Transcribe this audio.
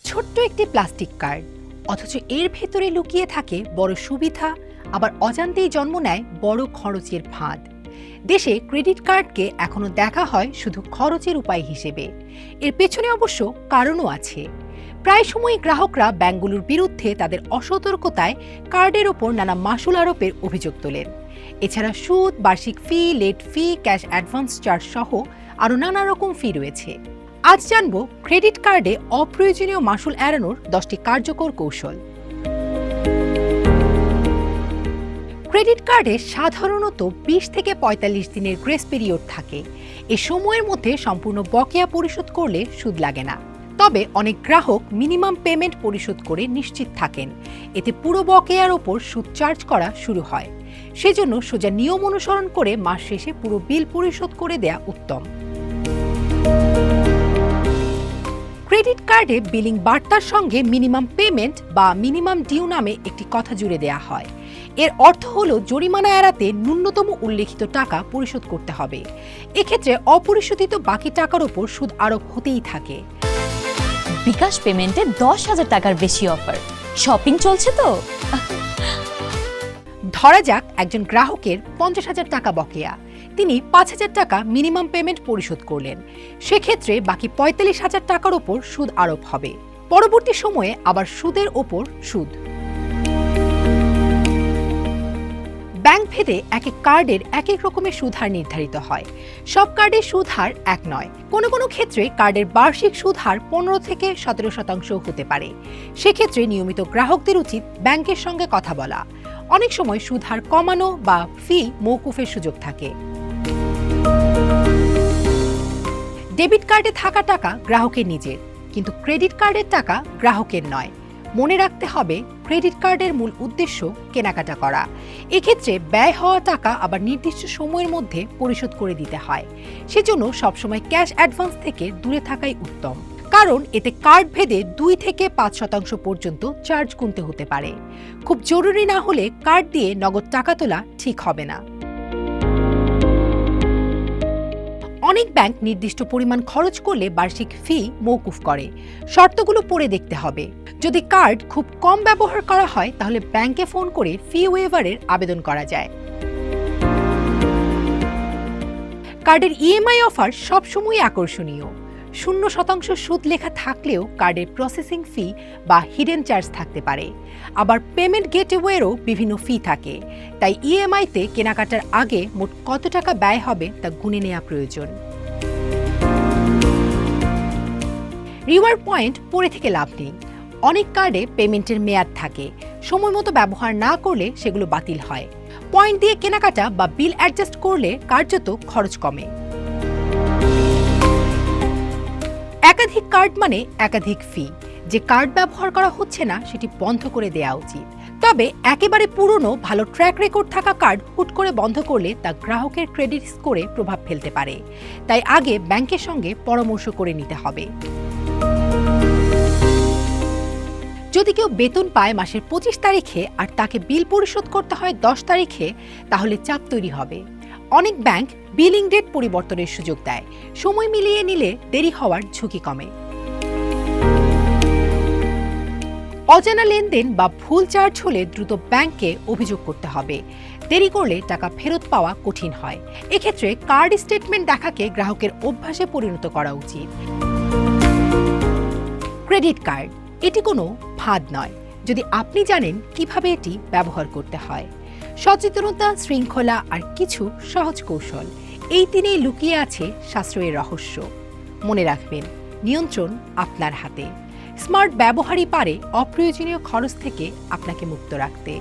ছোট্ট একটি plastic card, অথচ এর ভেতরে লুকিয়ে থাকে বড় সুবিধা, আবার অজান্তেই জন্ম নেয় বড় খরচের ফাঁদ। দেশে ক্রেডিট কার্ডকে এখনো দেখা হয় শুধু খরচের উপায় হিসেবে। এর পেছনে অবশ্য কারণও আছে। প্রায় সময়ই গ্রাহকরা ব্যাংকগুলোর বিরুদ্ধে তাদের অসতর্কতায় কার্ডের ওপর নানা মাশুল আরোপের অভিযোগ তোলেন। এছাড়া সুদ, বার্ষিক ফি, লেট ফি, ক্যাশ অ্যাডভান্স চার্জ সহ আরও নানা রকম ফি রয়েছে। আজ জানব ক্রেডিট কার্ডে অপ্রয়োজনীয় মাশুল এড়ানোর 10টি কার্যকর কৌশল। ক্রেডিট কার্ডে সাধারণত 20 থেকে 45 দিনের গ্রেস পিরিয়ড থাকে। এ সময়ের মধ্যে সম্পূর্ণ বকেয়া পরিশোধ করলে সুদ লাগে না। তবে অনেক গ্রাহক মিনিমাম পেমেন্ট পরিশোধ করে নিশ্চিত থাকেন, এতে পুরো বকেয়ার ওপর সুদ চার্জ করা শুরু হয়। সেজন্য সোজা নিয়ম অনুসরণ করে মাস শেষে পুরো বিল পরিশোধ করে দেয়া উত্তম। ক্রেডিট কার্ডে বিলিং বার্তার সঙ্গে মিনিমাম পেমেন্ট বা মিনিমাম ডিউ নামে একটি কথা জুড়ে দেয়া হয়। এর অর্থ হলো জরিমানা এড়াতে ন্যূনতম উল্লেখিত টাকা পরিশোধ করতে হবে। এক্ষেত্রে অপরিশোধিত বাকি টাকার উপর সুদ আরোপ হতেই থাকে। বিকাশ পেমেন্টে 10,000 টাকার বেশি অফার, শপিং চলছে তো। ধরা যাক একজন গ্রাহকের 50,000 টাকা বকেয়া, তিনি 5,000 টাকা মিনিমাম পেমেন্ট পরিশোধ করলেন। সেক্ষেত্রে বাকি 45,000 টাকার ওপর সুদ আরোপ হবে। পরবর্তী সময়ে আবার সুদের ওপর সুদ। ব্যাংক ভেদে এক এক কার্ডের এক এক রকমের সুদ হার নির্ধারিত হয়। সব কার্ডের সুদ হার এক নয়। কোনো কোনো ক্ষেত্রে কার্ডের বার্ষিক সুদ হার 15 থেকে 17% হতে পারে। সেক্ষেত্রে নিয়মিত গ্রাহকদের উচিত ব্যাংকের সঙ্গে কথা বলা। অনেক সময় সুদ হার কমানো বা ফি মওকুফের সুযোগ থাকে। ডেবিট কার্ডে থাকা টাকা গ্রাহকের নিজের, কিন্তু ক্রেডিট কার্ডের টাকা গ্রাহকের নয়। মনে রাখতে হবে, ক্রেডিট কার্ডের মূল উদ্দেশ্য কেনাকাটা করা। এক্ষেত্রে ব্যয় হওয়া টাকা আবার নির্দিষ্ট সময়ের মধ্যে পরিশোধ করে দিতে হয়। সেজন্য সবসময় ক্যাশ অ্যাডভান্স থেকে দূরে থাকাই উত্তম, কারণ এতে কার্ড ভেদে 2 থেকে 5% পর্যন্ত চার্জ গুনতে হতে পারে। খুব জরুরি না হলে কার্ড দিয়ে নগদ টাকা তোলা ঠিক হবে না। অনেক ব্যাংক নির্দিষ্ট পরিমাণ খরচ করলে বার্ষিক ফি মওকুফ করে। শর্তগুলো পড়ে দেখতে হবে। যদি কার্ড খুব কম ব্যবহার করা হয় তাহলে ব্যাংকে ফোন করে ফি ওয়েভারের আবেদন করা যায়। কার্ডের ইএমআই অফার সবসময় আকর্ষণীয়। 0% সুদ লেখা থাকলেও কার্ডের প্রসেসিং ফি বা হিডেন চার্জ থাকতে পারে। আবার পেমেন্ট গেটওয়েরও বিভিন্ন ফি থাকে। তাই ইএমআইতে কেনাকাটার আগে মোট কত টাকা ব্যয় হবে তা গুনে নেওয়া প্রয়োজন। রিওয়ার্ড পয়েন্ট পড়ে থেকে লাভ নেই। অনেক কার্ডে পেমেন্টের মেয়াদ থাকে, সময় মতো ব্যবহার না করলে সেগুলো বাতিল হয়। পয়েন্ট দিয়ে কেনাকাটা বা বিল অ্যাডজাস্ট করলে কার্যত খরচ কমে। একাধিক কার্ড মানে একাধিক ফি। যে কার্ড ব্যবহার করা হচ্ছে না সেটি বন্ধ করে দেওয়া উচিত। তবে একেবারে পুরনো ভালো ট্র্যাক রেকর্ড থাকা কার্ড হুট করে বন্ধ করলে তা গ্রাহকের ক্রেডিট স্কোরে প্রভাব ফেলতে পারে। তাই আগে ব্যাংকের সঙ্গে পরামর্শ করে নিতে হবে। যদি কেউ বেতন পায় মাসের 25 তারিখে আর তাকে বিল পরিশোধ করতে হয় 10 তারিখে, তাহলে চাপ তৈরি হবে। অনেক ব্যাংক বিলিং ডেট পরিবর্তনের সুযোগ দেয়। সময় মিলিয়ে নিলে দেরি হওয়ার ঝুঁকি কমে। অজানা লেনদেন বা ভুল চার্জ হলে দ্রুত ব্যাংকে অভিযোগ করতে হবে। দেরি করলে টাকা ফেরত পাওয়া কঠিন হয়। এক্ষেত্রে কার্ড স্টেটমেন্ট দেখাকে গ্রাহকের অভ্যাসে পরিণত করা উচিত। ক্রেডিট কার্ড এটি কোনো ফাঁদ নয়, যদি আপনি জানেন কিভাবে এটি ব্যবহার করতে হয়। সচেতনতা, শৃঙ্খলা আর কিছু সহজ কৌশল, এই তিনেই লুকিয়ে আছে সাশ্রয়ের রহস্য। মনে রাখবেন, নিয়ন্ত্রণ আপনার হাতে। স্মার্ট ব্যবহারই পারে অপ্রয়োজনীয় খরচ থেকে আপনাকে মুক্ত রাখতে।